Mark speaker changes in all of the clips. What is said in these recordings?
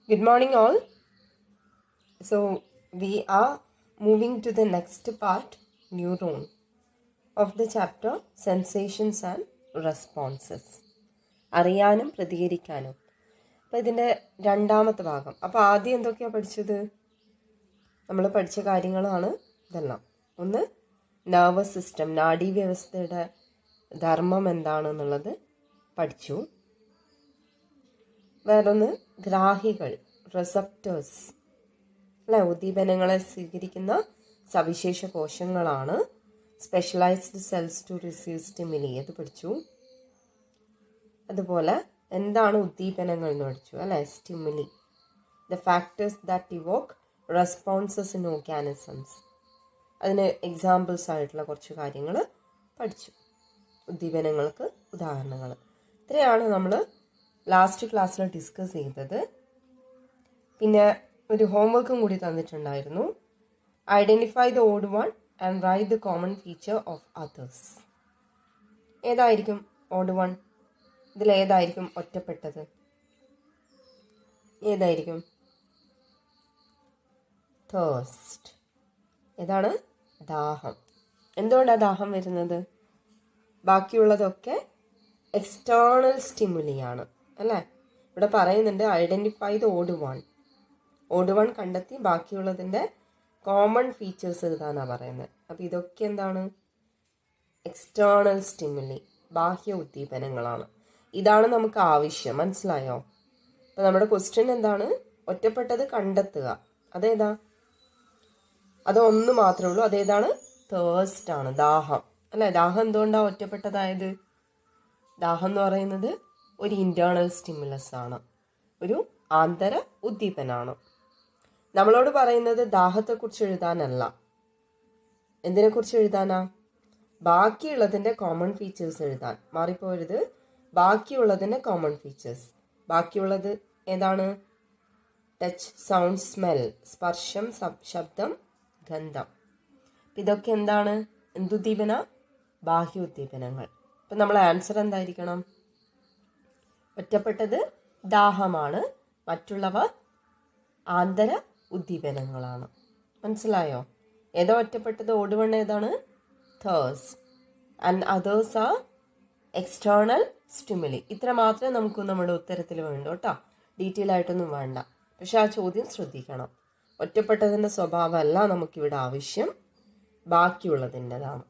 Speaker 1: Good morning, all. So, we are moving to the next part, neuron, of the chapter Sensations and Responses. അറിയാനും പ്രതികരിക്കാനും. അപ്പോൾ ഇതിൻ്റെ രണ്ടാമത്തെ ഭാഗം. അപ്പോൾ ആദ്യം എന്തൊക്കെയാണ് പഠിച്ചത്? നമ്മൾ പഠിച്ച കാര്യങ്ങളാണ് ഇതെല്ലാം. ഒന്ന്, നെർവസ് സിസ്റ്റം, നാഡീവ്യവസ്ഥയുടെ ധർമ്മം എന്താണെന്നുള്ളത് പഠിച്ചു. വേറൊന്ന്, ഗ്രാഹികൾ, റിസപ്റ്റേഴ്സ്, അല്ലെ, ഉദ്ദീപനങ്ങളെ സ്വീകരിക്കുന്ന സവിശേഷ കോശങ്ങളാണ്. Specialised cells to receive stimuli, അത് പഠിച്ചു. അതുപോലെ എന്താണ് ഉദ്ദീപനങ്ങൾ എന്ന് പഠിച്ചു, അല്ലെ, stimuli, the factors that evoke responses in organisms, അതിന് എക്സാമ്പിൾസ് ആയിട്ടുള്ള കുറച്ച് കാര്യങ്ങൾ പഠിച്ചു. ഉദ്ദീപനങ്ങൾക്ക് ഉദാഹരണങ്ങൾ. ഇത്രയാണ് നമ്മൾ ലാസ്റ്റ് ക്ലാസ്സിൽ ഡിസ്കസ് ചെയ്തത്. പിന്നെ ഒരു ഹോംവർക്കും കൂടി തന്നിട്ടുണ്ടായിരുന്നു. Identify the odd one and write the common feature of others. ഏതായിരിക്കും ഓഡ് വൺ? ഇതിലേതായിരിക്കും ഒറ്റപ്പെട്ടത്? ഏതായിരിക്കും? തേഴ്സ്റ്റ്. ഏതാണ്? ദാഹം. എന്തുകൊണ്ടാണ് ദാഹം വരുന്നത്? ബാക്കിയുള്ളതൊക്കെ എക്സ്റ്റേണൽ സ്റ്റിമുലിയാണ്, അല്ലേ? ഇവിടെ പറയുന്നുണ്ട് identify the odd one. Odd one കണ്ടെത്തി ബാക്കിയുള്ളതിൻ്റെ കോമൺ ഫീച്ചേഴ്സ് എഴുതാനാണ് പറയുന്നത്. അപ്പോൾ ഇതൊക്കെ എന്താണ്? എക്സ്റ്റേണൽ സ്റ്റിമുലി, ബാഹ്യ ഉദ്ദീപനങ്ങളാണ്. ഇതാണ് നമുക്ക് ആവശ്യം. മനസ്സിലായോ? അപ്പോൾ നമ്മുടെ ക്വസ്റ്റ്യൻ എന്താണ്? ഒറ്റപ്പെട്ടത് കണ്ടെത്തുക. അതേതാ? അത് ഒന്ന് മാത്രമേ ഉള്ളൂ. അതേതാണ്? തേഴ്സ്റ്റ് ആണ്, ദാഹം, അല്ലേ? ദാഹം എന്തുകൊണ്ടാണ് ഒറ്റപ്പെട്ടതായത്? ദാഹം എന്ന് പറയുന്നത് ഒരു ഇന്റേണൽ സ്റ്റിമുലസ് ആണ്, ഒരു ആന്തര ഉദ്ദീപനാണ്. നമ്മളോട് പറയുന്നത് ദാഹത്തെക്കുറിച്ച് എഴുതാനല്ല. എന്തിനെക്കുറിച്ച് എഴുതാനാ? ബാക്കിയുള്ളതിൻ്റെ കോമൺ ഫീച്ചേഴ്സ് എഴുതാൻ. മാറിപ്പോരുത്. ബാക്കിയുള്ളതിൻ്റെ കോമൺ ഫീച്ചേഴ്സ്. ബാക്കിയുള്ളത് ഏതാണ്? ടച്ച്, സൗണ്ട്, സ്മെൽ, സ്പർശം, ശബ്ദം, ഗന്ധം. ഇതൊക്കെ എന്താണ്? എന്തുദ്ദീപന? ബാഹ്യ ഉദ്ദീപനങ്ങൾ. അപ്പം നമ്മളെ ആൻസർ എന്തായിരിക്കണം? ഒറ്റപ്പെട്ടത് ദാഹമാണ്, മറ്റുള്ളവ ആന്തര ഉദ്ദീപനങ്ങളാണ്. മനസ്സിലായോ? ഏതോ ഒറ്റപ്പെട്ടത്? ഓഡ് വൺ ഏതാണ്? Thirst. And others are external stimuli. ഇത്ര മാത്രമേ നമുക്ക് നമ്മുടെ ഉത്തരത്തിൽ വേണ്ടൂ കേട്ടോ. ഡീറ്റെയിൽ ആയിട്ടൊന്നും വേണ്ട. പക്ഷെ ആ ചോദ്യം ശ്രദ്ധിക്കണം. ഒറ്റപ്പെട്ടതിൻ്റെ സ്വഭാവമല്ല നമുക്കിവിടെ ആവശ്യം, ബാക്കിയുള്ളതിൻ്റെതാണ്.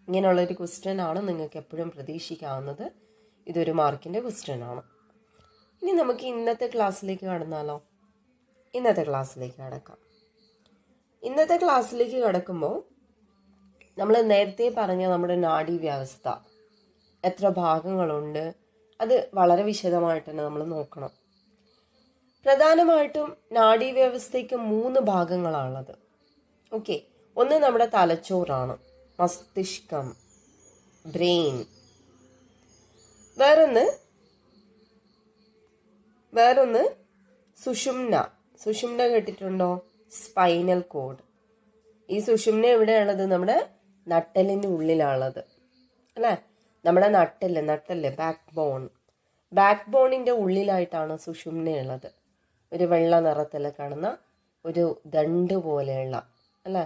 Speaker 1: ഇങ്ങനെയുള്ളൊരു ക്വസ്റ്റ്യൻ ആണ് നിങ്ങൾക്ക് എപ്പോഴും പ്രതീക്ഷിക്കാവുന്നത്. ഇതൊരു മാർക്കിൻ്റെ ക്വസ്റ്റ്യൻ ആണ്. ഇനി നമുക്ക് ഇന്നത്തെ ക്ലാസ്സിലേക്ക് കടന്നാലോ? ഇന്നത്തെ ക്ലാസ്സിലേക്ക് കടക്കാം. ഇന്നത്തെ ക്ലാസ്സിലേക്ക് കടക്കുമ്പോൾ നമ്മൾ നേരത്തെ പറഞ്ഞ നമ്മുടെ നാഡീവ്യവസ്ഥ എത്ര ഭാഗങ്ങളുണ്ട്, അത് വളരെ വിശദമായിട്ട് തന്നെ നമ്മൾ നോക്കണം. പ്രധാനമായിട്ടും നാഡീവ്യവസ്ഥയ്ക്ക് 3 ഭാഗങ്ങളാണുള്ളത്. ഓക്കെ, ഒന്ന് നമ്മുടെ തലച്ചോറാണ്, മസ്തിഷ്കം, ബ്രെയിൻ. വേറൊന്ന് സുഷുമ്ന. സുഷുമ്ന കേട്ടിട്ടുണ്ടോ? Spinal cord. ഈ സുഷുമ്ന എവിടെയുള്ളത്? നമ്മുടെ നട്ടെല്ലിൻ്റെ ഉള്ളിലാണുള്ളത്, അല്ലേ? നമ്മുടെ നട്ടല് ബാക്ക് ബോണിൻ്റെ ഉള്ളിലായിട്ടാണ് സുഷുമ്ന ഉള്ളത്. ഒരു വെള്ള നിറത്തിൽ കാണുന്ന ഒരു ദണ്ട് പോലെയുള്ള, അല്ലേ,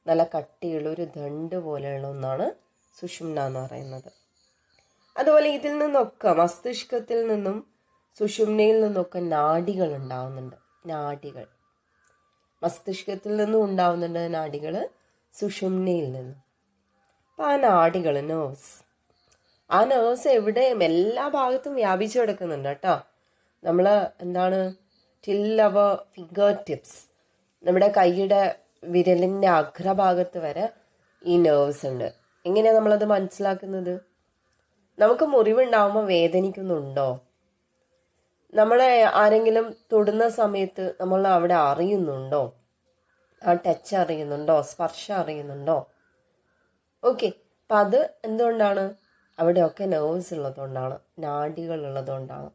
Speaker 1: നല്ല കട്ടിയുള്ള ഒരു ദണ്ട് പോലെയുള്ള ഒന്നാണ് സുഷുമ്ന എന്ന് പറയുന്നത്. അതുപോലെ ഇതിൽ നിന്നൊക്കെ, മസ്തിഷ്കത്തിൽ നിന്നും സുഷുമ്നയിൽ നിന്നൊക്കെ നാഡികൾ ഉണ്ടാവുന്നുണ്ട്. നാഡികൾ മസ്തിഷ്കത്തിൽ നിന്നും ഉണ്ടാവുന്നുണ്ട്, നാഡികൾ സുഷുമ്നയിൽ നിന്നും. അപ്പം ആ നാഡികൾ, ആ നേഴ്സ് എവിടെയും എല്ലാ ഭാഗത്തും വ്യാപിച്ചു കിടക്കുന്നുണ്ട് കേട്ടോ. നമ്മൾ എന്താണ്, ടിൽ അവർ ഫിംഗർ ടിപ്സ്, നമ്മുടെ കൈയുടെ വിരലിൻ്റെ അഗ്രഭാഗത്ത് വരെ ഈ നേഴ്സ് ഉണ്ട്. എങ്ങനെയാണ് നമ്മളത് മനസ്സിലാക്കുന്നത്? നമുക്ക് മുറിവുണ്ടാവുമ്പോൾ വേദനിക്കുന്നുണ്ടോ? നമ്മളെ ആരെങ്കിലും തൊടുന്ന സമയത്ത് നമ്മൾ അവിടെ അറിയുന്നുണ്ടോ? ആ ടച്ച് അറിയുന്നുണ്ടോ? സ്പർശം അറിയുന്നുണ്ടോ? ഓക്കെ, അപ്പം അത് എന്തുകൊണ്ടാണ്? അവിടെയൊക്കെ നെർവ്സ് ഉള്ളതുകൊണ്ടാണ്, നാഡികൾ ഉള്ളതുകൊണ്ടാണ്.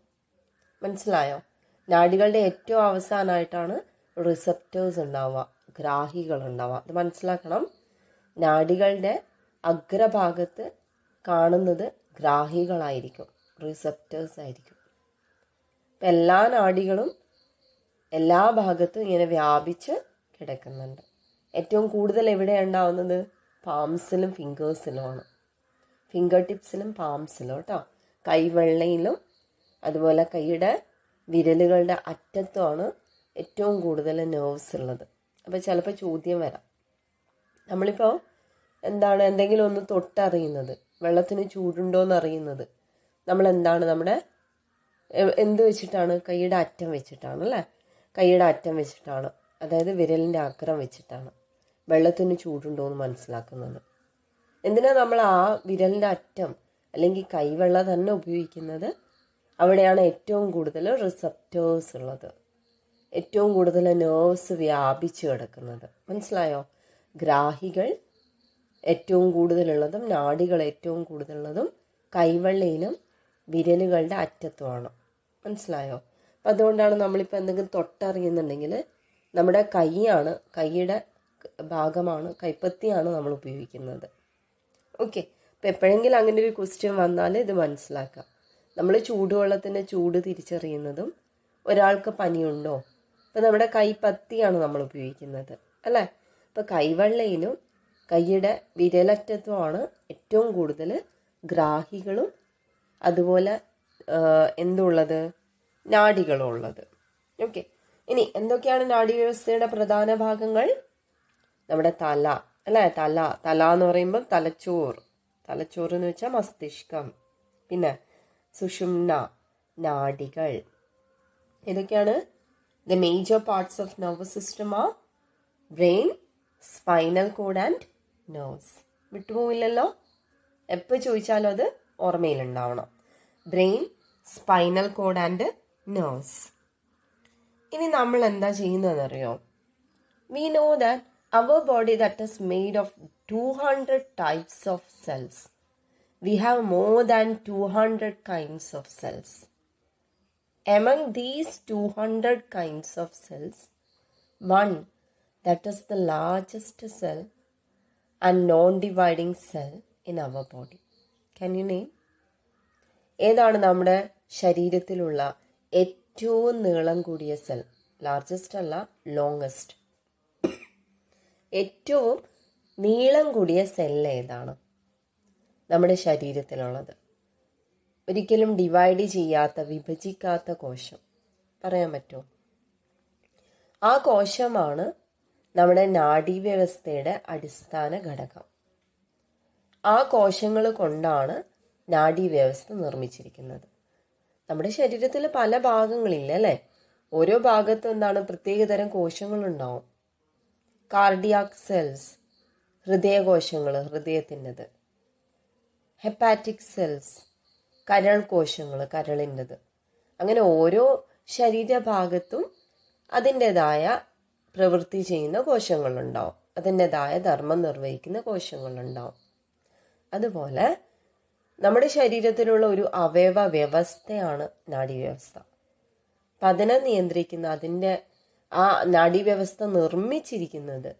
Speaker 1: മനസ്സിലായോ? നാഡികളുടെ ഏറ്റവും അവസാനമായിട്ടാണ് റിസപ്റ്റേഴ്സ് ഉണ്ടാവുക, ഗ്രാഹികൾ ഉണ്ടാവുക. അത് മനസ്സിലാക്കണം. നാഡികളുടെ അഗ്രഭാഗത്ത് കാണുന്നത് ഗ്രാഹികളായിരിക്കും, റിസപ്റ്റേഴ്സ് ആയിരിക്കും. എല്ലാ നാഡികളും എല്ലാ ഭാഗത്തും ഇങ്ങനെ വ്യാപിച്ച് കിടക്കുന്നുണ്ട്. ഏറ്റവും കൂടുതൽ എവിടെയാണ് ഉണ്ടാവുന്നത്? പാംസിലും ഫിംഗേഴ്സിലുമാണ്. ഫിംഗർ ടിപ്സിലും പാംസിലും കേട്ടോ. കൈവെള്ളയിലും അതുപോലെ കൈയുടെ വിരലുകളുടെ അറ്റത്തുമാണ് ഏറ്റവും കൂടുതൽ നെർവ്സ് ഉള്ളത്. അപ്പോൾ ചിലപ്പോൾ ചോദ്യം വരാം, നമ്മളിപ്പോൾ എന്തെങ്കിലും ഒന്ന് തൊട്ടറിയുന്നത്, വെള്ളത്തിന് ചൂടുണ്ടോ എന്ന് അറിയുന്നത് നമ്മൾ നമ്മുടെ എന്ത് വെച്ചിട്ടാണ്? കൈയുടെ അറ്റം വെച്ചിട്ടാണ് അല്ലേ? കൈയുടെ അറ്റം വെച്ചിട്ടാണ്, അതായത് വിരലിൻ്റെ അഗ്രം വെച്ചിട്ടാണ് വെള്ളത്തിന് ചൂടുണ്ടോ എന്ന് മനസ്സിലാക്കുന്നത്. എന്തിനാ നമ്മൾ ആ വിരലിൻ്റെ അറ്റം അല്ലെങ്കിൽ കൈവെള്ള തന്നെ ഉപയോഗിക്കുന്നത്? അവിടെയാണ് ഏറ്റവും കൂടുതൽ റിസപ്റ്റേഴ്സ് ഉള്ളത്, ഏറ്റവും കൂടുതൽ നെർവ്സ് വ്യാപിച്ചു കിടക്കുന്നത്. മനസ്സിലായോ? ഗ്രാഹികൾ ഏറ്റവും കൂടുതലുള്ളതും നാഡികൾ ഏറ്റവും കൂടുതലുള്ളതും കൈവെള്ളയിലും വിരലുകളുടെ അറ്റത്തുമാണ്. മനസ്സിലായോ? അപ്പം അതുകൊണ്ടാണ് നമ്മളിപ്പോൾ എന്തെങ്കിലും തൊട്ടറിയുന്നുണ്ടെങ്കിൽ നമ്മുടെ കൈയുടെ ഭാഗമാണ്, കൈപ്പത്തിയാണ് നമ്മൾ ഉപയോഗിക്കുന്നത്. ഓക്കെ, അപ്പോൾ എപ്പോഴെങ്കിലും അങ്ങനെ ഒരു ക്വസ്റ്റ്യൻ വന്നാൽ ഇത് മനസ്സിലാക്കാം. നമ്മൾ ചൂടുവെള്ളത്തിൻ്റെ ചൂട് തിരിച്ചറിയുന്നതും ഒരാൾക്ക് പനിയുണ്ടോ, അപ്പോൾ നമ്മുടെ കൈപ്പത്തിയാണ് നമ്മൾ ഉപയോഗിക്കുന്നത് അല്ലേ? അപ്പോൾ കൈവെള്ളയിലും കൈയുടെ വിരലറ്റത്തുമാണ് ഏറ്റവും കൂടുതൽ ഗ്രാഹികളും അതുപോലെ എന്തുള്ളത്? നാഡികളും ഉള്ളത്. ഓക്കെ, ഇനി എന്തൊക്കെയാണ് നാഡീവ്യവസ്ഥയുടെ പ്രധാന ഭാഗങ്ങൾ? നമ്മുടെ തല അല്ലേ? തല എന്ന് പറയുമ്പോൾ തലച്ചോറ് എന്ന് വെച്ചാൽ മസ്തിഷ്കം. പിന്നെ സുഷുമ്ന, നാഡികൾ. ഇതൊക്കെയാണ് the major parts of nervous system are brain, spinal cord and nerves. വിട്ടുപോയില്ലല്ലോ, എപ്പോൾ ചോദിച്ചാലും അത് ഓർമ്മയിലുണ്ടാവണം. Brain, spinal cord and nerves. ഇനി നമ്മൾ എന്താ ചെയ്യുന്നതെന്നറിയോ? We know that our body that is made of 200 types of cells. We have more than 200 kinds of cells. Among these 200 kinds of cells, one that is the largest cell and non-dividing cell in our body. Can you name? ഏതാണ് നമ്മുടെ ശരീരത്തിലുള്ള ഏറ്റവും നീളം കൂടിയ cell? Largest അല്ല, longest. ഏറ്റവും നീളം കൂടിയ സെല്ല് ഏതാണ് നമ്മുടെ ശരീരത്തിലുള്ളത്? ഒരിക്കലും ഡിവൈഡ് ചെയ്യാത്ത, വിഭജിക്കാത്ത കോശം പറയാൻ പറ്റുമോ? ആ കോശമാണ് നമ്മുടെ നാഡീവ്യവസ്ഥയുടെ അടിസ്ഥാന ഘടകം. ആ കോശങ്ങൾ കൊണ്ടാണ് നാഡീവ്യവസ്ഥ നിർമ്മിച്ചിരിക്കുന്നത്. നമ്മുടെ ശരീരത്തിൽ പല ഭാഗങ്ങളില്ല അല്ലേ? ഓരോ ഭാഗത്തും പ്രത്യേകതരം കോശങ്ങളുണ്ടാവും. കാർഡിയാക് സെൽസ്, ഹൃദയകോശങ്ങൾ, ഹൃദയത്തിൻ്റെത്. ഹെപ്പാറ്റിക് സെൽസ്, കരൾ കോശങ്ങൾ, കരളിൻ്റെത്. അങ്ങനെ ഓരോ ശരീരഭാഗത്തും അതിൻ്റെതായ പ്രവൃത്തി ചെയ്യുന്ന കോശങ്ങളുണ്ടാവും, അതിൻ്റെതായ ധർമ്മം നിർവഹിക്കുന്ന കോശങ്ങളുണ്ടാവും. അതുപോലെ നമ്മുടെ ശരീരത്തിലുള്ള ഒരു അവയവ വ്യവസ്ഥയാണ് നാഡീവ്യവസ്ഥ. അപ്പം അതിനെ നിയന്ത്രിക്കുന്ന, അതിൻ്റെ ആ നാഡീവ്യവസ്ഥ നിർമ്മിച്ചിരിക്കുന്നത്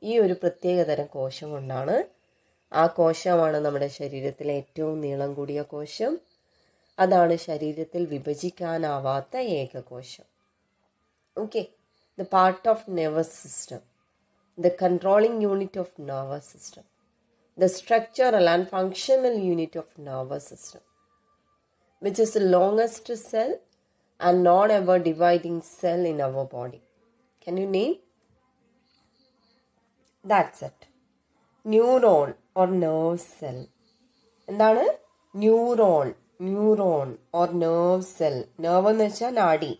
Speaker 1: ഈ ഒരു പ്രത്യേകതരം കോശം കൊണ്ടാണ്. ആ കോശമാണ് നമ്മുടെ ശരീരത്തിലെ ഏറ്റവും നീളം കൂടിയ കോശം. അതാണ് ശരീരത്തിൽ വിഭജിക്കാനാവാത്ത ഏക കോശം. Okay, the part of nervous system, the controlling unit of nervous system, the structural and functional unit of nervous system, which is the longest cell and non-ever dividing cell in our body. Can you name? That's it. Neuron or nerve cell. എന്താണ്? Neuron or nerve cell. nerve എന്ന് വെച്ചാൽ നാഡി,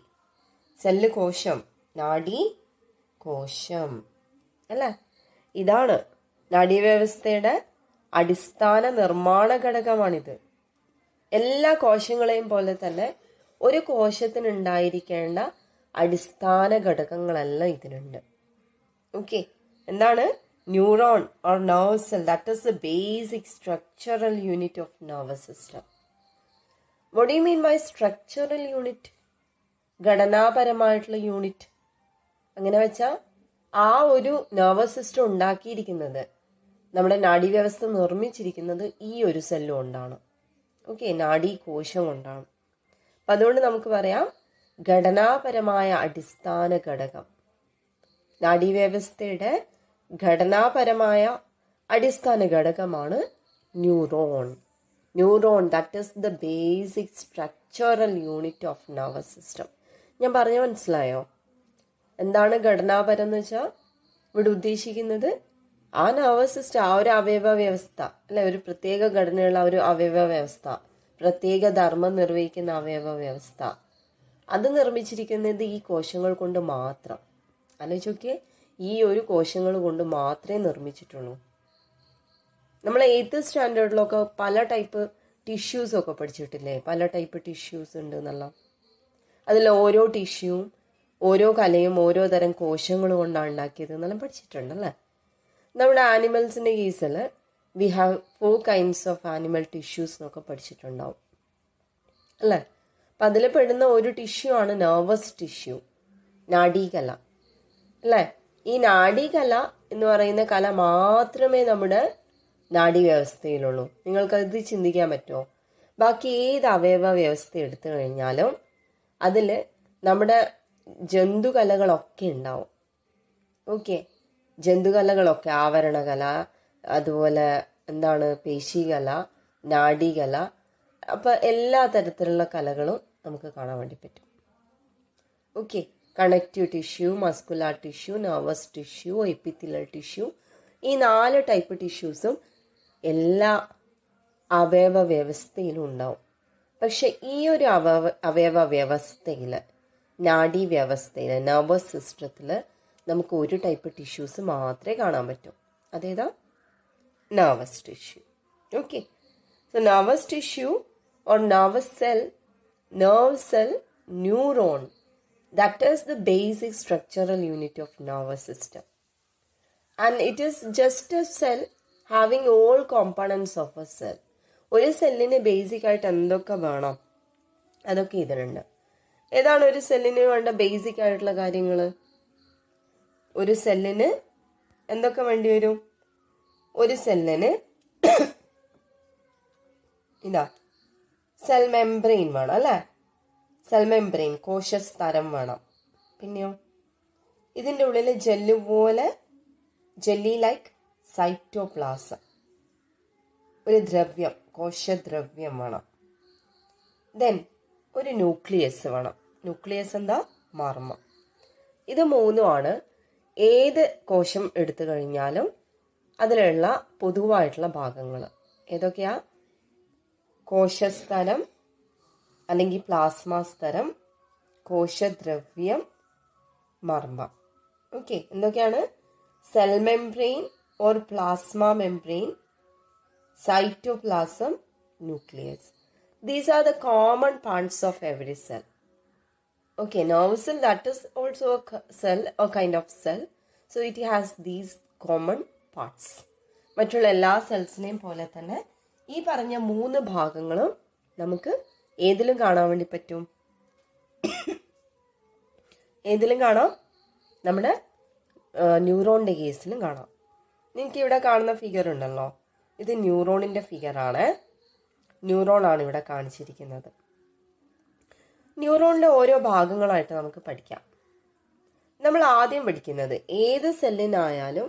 Speaker 1: cell കോശം, നാഡി കോശം അല്ലേ? ഇതാണ് നാഡീവ്യവസ്ഥയുടെ അടിസ്ഥാന നിർമ്മാണ ഘടകമാണിത്. എല്ലാ കോശങ്ങളെയും പോലെ തന്നെ ഒരു കോശത്തിനുണ്ടായിരിക്കേണ്ട അടിസ്ഥാന ഘടകങ്ങളെല്ലാം ഇതിനുണ്ട്. ഓക്കെ, എന്താണ്? Neuron or nerve cell, that is the basic structural unit of nervous system. What do you mean by structural unit? ഘടനാപരമായിട്ടുള്ള യൂണിറ്റ്. അങ്ങനെ വെച്ചാൽ ആ ഒരു നെർവസ് സിസ്റ്റം ഉണ്ടാക്കിയിരിക്കുന്നത്, നമ്മുടെ നാഡീവ്യവസ്ഥ നിർമ്മിച്ചിരിക്കുന്നത് ഈ ഒരു സെല്ല് കൊണ്ടാണ്. ഓക്കെ, നാഡീ കോശം കൊണ്ടാണ്. അപ്പം അതുകൊണ്ട് നമുക്ക് പറയാം ഘടനാപരമായ അടിസ്ഥാന ഘടകം. നാഡീവ്യവസ്ഥയുടെ ഘടനാപരമായ അടിസ്ഥാന ഘടകമാണ് neuron. Neuron, that is the basic structural unit of nervous system. ഞാൻ പറഞ്ഞ മനസ്സിലായോ? എന്താണ് ഘടനാപരം എന്ന് വെച്ചാൽ ഇവിടെ ഉദ്ദേശിക്കുന്നത് ആ നെർവസ് സിസ്റ്റം, ആ ഒരു അവയവ വ്യവസ്ഥ അല്ലെ, ഒരു പ്രത്യേക ഘടനയുള്ള ഒരു അവയവ വ്യവസ്ഥ, പ്രത്യേക ധർമ്മം നിർവഹിക്കുന്ന അവയവ വ്യവസ്ഥ, അത് നിർമ്മിച്ചിരിക്കുന്നത് ഈ കോശങ്ങൾ കൊണ്ട് മാത്രം. ആലോചിച്ചോക്കെ, ഈ ഒരു കോശങ്ങൾ കൊണ്ട് മാത്രമേ നിർമ്മിച്ചിട്ടുള്ളൂ. നമ്മൾ 8th സ്റ്റാൻഡേർഡിലൊക്കെ പല ടൈപ്പ് ടിഷ്യൂസ് ഒക്കെ പഠിച്ചിട്ടില്ലേ? പല ടൈപ്പ് ടിഷ്യൂസ് ഉണ്ട് എന്നല്ല. അതിൽ ഓരോ ടിഷ്യൂവും ഓരോ കലയും ഓരോ തരം കോശങ്ങൾ കൊണ്ടാണ് ഉണ്ടാക്കിയത് എന്നെല്ലാം പഠിച്ചിട്ടുണ്ടല്ലേ. നമ്മുടെ ആനിമൽസിൻ്റെ കേസിൽ we have 4 kinds of animal tissues എന്നൊക്കെ പഠിച്ചിട്ടുണ്ടാവും അല്ലേ. അപ്പം അതിൽ പെടുന്ന ഒരു ടിഷ്യൂ ആണ് നെർവസ് ടിഷ്യൂ, നാഡീകല അല്ലേ. ഈ നാഡീകല എന്ന് പറയുന്ന കല മാത്രമേ നമ്മുടെ നാഡീവ്യവസ്ഥയിലുള്ളൂ. നിങ്ങൾക്കത് ചിന്തിക്കാൻ പറ്റുമോ? ബാക്കി ഏത് അവയവ വ്യവസ്ഥ എടുത്തു കഴിഞ്ഞാലും അതിൽ നമ്മുടെ ജന്തുകലകളൊക്കെ ഉണ്ടാവും. ഓക്കെ, ജന്തുകലകളൊക്കെ, ആവരണകല, അതുപോലെ എന്താണ് പേശികല, നാഡീകല, അപ്പം എല്ലാ തരത്തിലുള്ള കലകളും നമുക്ക് കാണാൻ വേണ്ടി പറ്റും. Okay, connective tissue, muscular tissue, nervous tissue, epithelial tissue, ഈ 4 ടൈപ്പ് ടിഷ്യൂസും എല്ലാ അവയവ വ്യവസ്ഥയിലും ഉണ്ടാവും. പക്ഷെ ഈ ഒരു അവയവ വ്യവസ്ഥയിൽ, നാഡീ വ്യവസ്ഥയിൽ, നെർവസ് സിസ്റ്റത്തിൽ നമുക്ക് ഒരു ടൈപ്പ് ടിഷ്യൂസ് മാത്രമേ കാണാൻ പറ്റൂ. അതേതാ? Nervous tissue. Okay, so nervous tissue or nervous cell, nerve cell, neuron, that is the basic structural unit of nervous system, and it is just a cell having all components of a cell. ഒരു സെല്ലിന് basic ആയിട്ട് എന്തൊക്കെ വേണം അതൊക്കെ ഇതിലുണ്ട്. ഏതാണ് ഒരു സെല്ലിന് വേണ്ട ബേസിക് ആയിട്ടുള്ള കാര്യങ്ങൾ? ഒരു സെല്ലിന് എന്തൊക്കെ വേണ്ടി വരും? ഒരു സെല്ലിന് ഇതാ സെൽ മെംബ്രെയിൻ വേണം അല്ലേ. സെൽ മെംബ്രെയിൻ, കോശസ്തരം വേണം. പിന്നെയോ ഇതിൻ്റെ ഉള്ളിൽ ജെല്ലി പോലെ, ജെല്ലി ലൈക്ക് സൈറ്റോപ്ലാസം, ഒരു ദ്രവ്യം, കോശദ്രവ്യം വേണം. ദെൻ ഒരു ന്യൂക്ലിയസ് വേണം. ന്യൂക്ലിയസ് എന്താ? മർമ്മം. ഇത് 3ആണ് ഏത് കോശം എടുത്തു കഴിഞ്ഞാലും അതിലുള്ള പൊതുവായിട്ടുള്ള ഭാഗങ്ങൾ. ഏതൊക്കെയാ? കോശസ്തരം അല്ലെങ്കിൽ പ്ലാസ്മ സ്തരം, കോശദ്രവ്യം, മർമ്മം. ഓക്കെ, എന്തൊക്കെയാണ്? Cell membrane or plasma membrane, cytoplasm, nucleus. These are the common parts of every cell. Okay, nerve cell, that is also a cell, a kind of cell. So it has these common parts. മറ്റുള്ള എല്ലാ സെൽസിനെയും പോലെ തന്നെ ഈ പറഞ്ഞ 3 ഭാഗങ്ങളും നമുക്ക് ഏതിലും കാണാൻ വേണ്ടി പറ്റും? ഏതിലും കാണാം? നമ്മുടെ ന്യൂറോണിൻ്റെ കേസിലും കാണാം. നിങ്ങൾക്ക് ഇവിടെ കാണുന്ന ഫിഗർ ഉണ്ടല്ലോ, ഇത് ന്യൂറോണിൻ്റെ ഫിഗറാണ്. ന്യൂറോണാണ് ഇവിടെ കാണിച്ചിരിക്കുന്നത്. ന്യൂറോണിൻ്റെ ഓരോ ഭാഗങ്ങളായിട്ട് നമുക്ക് പഠിക്കാം. നമ്മൾ ആദ്യം പഠിക്കുന്നത് ഏത് സെല്ലിനായാലും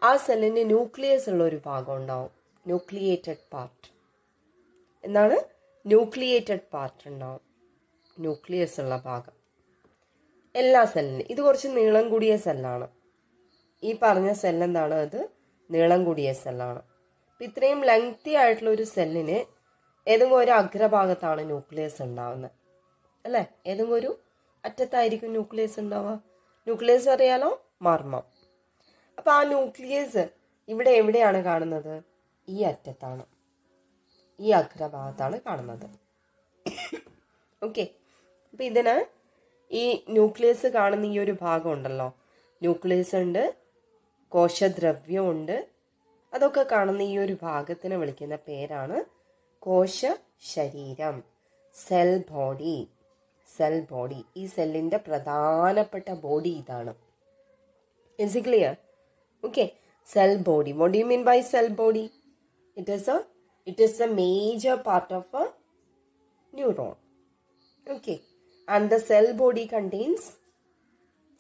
Speaker 1: ആ സെല്ലിന് ന്യൂക്ലിയസ് ഉള്ള ഒരു ഭാഗം ഉണ്ടാവും, ന്യൂക്ലിയേറ്റഡ് പാർട്ട്. എന്താണ്? ന്യൂക്ലിയേറ്റഡ് പാർട്ട് ഉണ്ടാവും, ന്യൂക്ലിയസ് ഉള്ള ഭാഗം എല്ലാ സെല്ലിനും. ഇത് കുറച്ച് നീളം കൂടിയ സെല്ലാണ്. ഈ പറഞ്ഞ സെല്ലെന്താണ്? അത് നീളം കൂടിയ സെല്ലാണ്. അപ്പം ഇത്രയും ലെങ്തി ആയിട്ടുള്ള ഒരു സെല്ലിന് ഏതെങ്കിലും ഒരു അഗ്രഭാഗത്താണ് ന്യൂക്ലിയസ് ഉണ്ടാവുന്നത് അല്ലേ. ഏതെങ്കിലും ഒരു അറ്റത്തായിരിക്കും ന്യൂക്ലിയസ് ഉണ്ടാവുക. ന്യൂക്ലിയസ് അറിയാലോ, മർമ്മം. അപ്പം ആ ന്യൂക്ലിയസ് ഇവിടെ എവിടെയാണ് കാണുന്നത്? ഈ അറ്റത്താണ്, ഈ അഗ്രഭാഗത്താണ് കാണുന്നത്. ഓക്കെ, അപ്പം ഇതിന് ഈ ന്യൂക്ലിയസ് കാണുന്ന ഈ ഒരു ഭാഗം ഉണ്ടല്ലോ, ന്യൂക്ലിയസ് ഉണ്ട്, കോശദ്രവ്യമുണ്ട്, അതൊക്കെ കാണുന്ന ഈ ഒരു ഭാഗത്തിന് വിളിക്കുന്ന പേരാണ് കോശ ശരീരം, സെൽ ബോഡി. സെൽ ബോഡി, ഈ സെല്ലിൻ്റെ പ്രധാനപ്പെട്ട ബോഡി ഇതാണ്. Is it clear? Okay, cell body. What do you mean by cell body? It is a major part of a neuron. Okay, And the cell body contains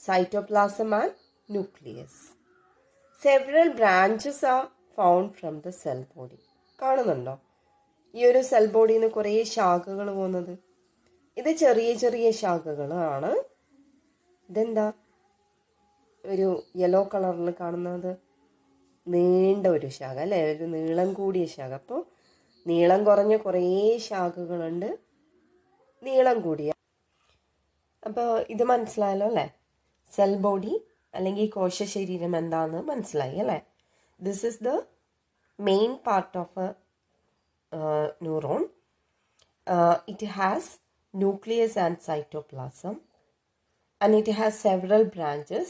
Speaker 1: cytoplasm and nucleus. Several branches are found from the cell body. കാണുന്നുണ്ടോ ഈ ഒരു cell ബോഡിയിൽ നിന്ന് കുറേ ശാഖകൾ പോകുന്നത്? ഇത് ചെറിയ ചെറിയ ശാഖകളാണ്. ഇതെന്താ ഒരു യെല്ലോ കളറിൽ കാണുന്നത്? നീണ്ട ഒരു ശാഖ അല്ലേ, ഒരു നീളം കൂടിയ ശാഖ. അപ്പോൾ നീളം കുറഞ്ഞ കുറേ ശാഖകളുണ്ട്, നീളം കൂടിയ. അപ്പോൾ ഇത് മനസ്സിലായല്ലോ അല്ലേ? സെൽ ബോഡി അല്ലെങ്കിൽ കോശ ശരീരം എന്താണെന്ന് മനസ്സിലായി അല്ലേ? This is the main part of a neuron. It has nucleus and cytoplasm and it has several branches,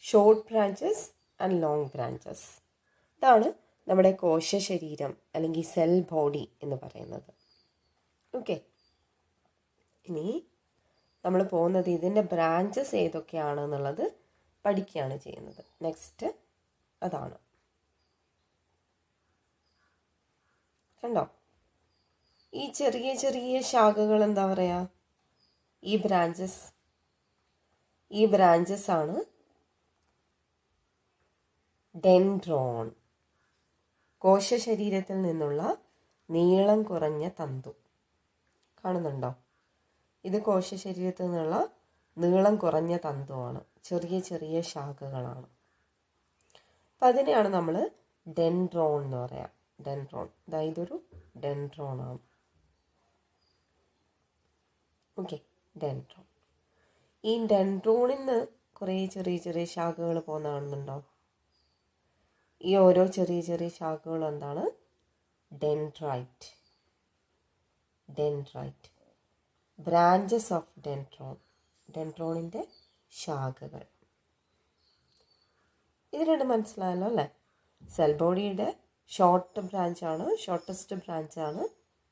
Speaker 1: short branches and long branches. ഇതാണ് നമ്മുടെ കോശ ശരീരം അല്ലെങ്കിൽ സെൽ ബോഡി എന്ന് പറയുന്നത്. ഓക്കെ, ഇനി നമ്മൾ പോകുന്നത് ഇതിൻ്റെ ബ്രാഞ്ചസ് ഏതൊക്കെയാണെന്നുള്ളത് പഠിക്കുകയാണ് ചെയ്യുന്നത്. നെക്സ്റ്റ് അതാണ്. കണ്ടോ ഈ ചെറിയ ചെറിയ ശാഖകൾ എന്താ പറയുക? ഈ ബ്രാഞ്ചസ് ആണ് ഡെൻഡ്രോൺ. കോശ ശരീരത്തിൽ നിന്നുള്ള നീളം കുറഞ്ഞ തന്തു കാണുന്നുണ്ടോ? ഇത് കോശ ശരീരത്തിൽ നിന്നുള്ള നീളം കുറഞ്ഞ തന്തുവാണ്, ചെറിയ ചെറിയ ശാഖകളാണ്. അപ്പം അതിനെയാണ് നമ്മൾ ഡെൻഡ്രോൺ എന്ന് പറയാം. ഡെൻഡ്രോൺ, ഇതൊരു ഡെൻഡ്രോൺ ആണ്. Okay, dendron. ഈ ഡെൻഡ്രോണിൽ നിന്ന് കുറേ ചെറിയ ചെറിയ ശാഖകൾ പോകുന്ന കാണുന്നുണ്ടോ? ഈ ഓരോ ചെറിയ ചെറിയ ശാഖകളും എന്താണ്? Dendrite. Dendrite, branches of dendron, ഡെൻഡ്രോണിൻ്റെ ശാഖകൾ. ഇത് രണ്ട് മനസ്സിലായല്ലോ അല്ലേ? സെൽ ബോഡിയുടെ ഷോർട്ടസ്റ്റ് ബ്രാഞ്ചാണ്